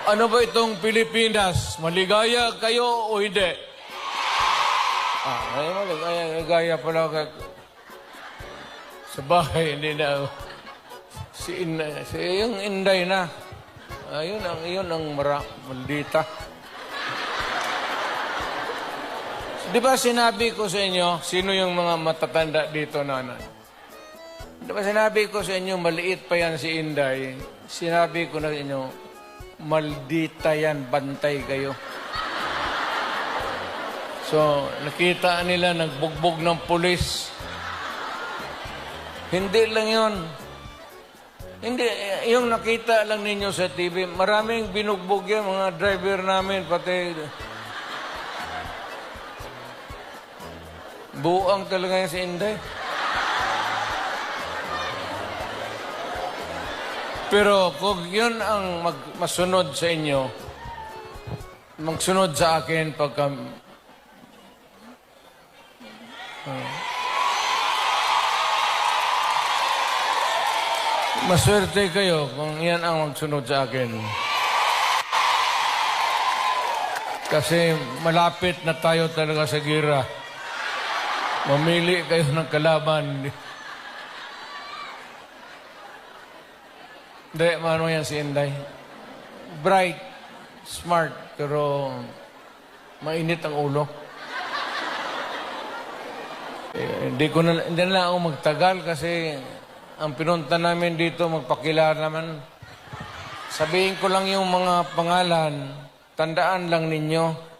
Ano ba itong Pilipinas? Maligaya kayo o hindi? Ay, maligaya pala. Sa bahay, hindi na. Yung Inday na. Yun ang maldita. Di ba sinabi ko sa inyo, sino yung mga matatanda dito na? Di ba sinabi ko sa inyo, maliit pa yan si Inday. Sinabi ko na sa inyo, maldita yan, bantay kayo. So, nakita nila nagbugbog ng pulis. Hindi lang yun. Hindi, yung nakita lang ninyo sa TV, maraming binugbog yan, mga driver namin, pati buang talaga yan si Inday. Pero kung yun ang masunod sa inyo, magsunod sa akin pagka... maswerte kayo kung yan ang magsunod sa akin. Kasi malapit na tayo talaga sa gira. Mamili kayo ng kalaban. Hindi, mano yan si Inday. Bright, smart, pero mainit ang ulo. Hindi na ako magtagal kasi ang pinunta namin dito, magpakilala naman. Sabihin ko lang yung mga pangalan, tandaan lang ninyo.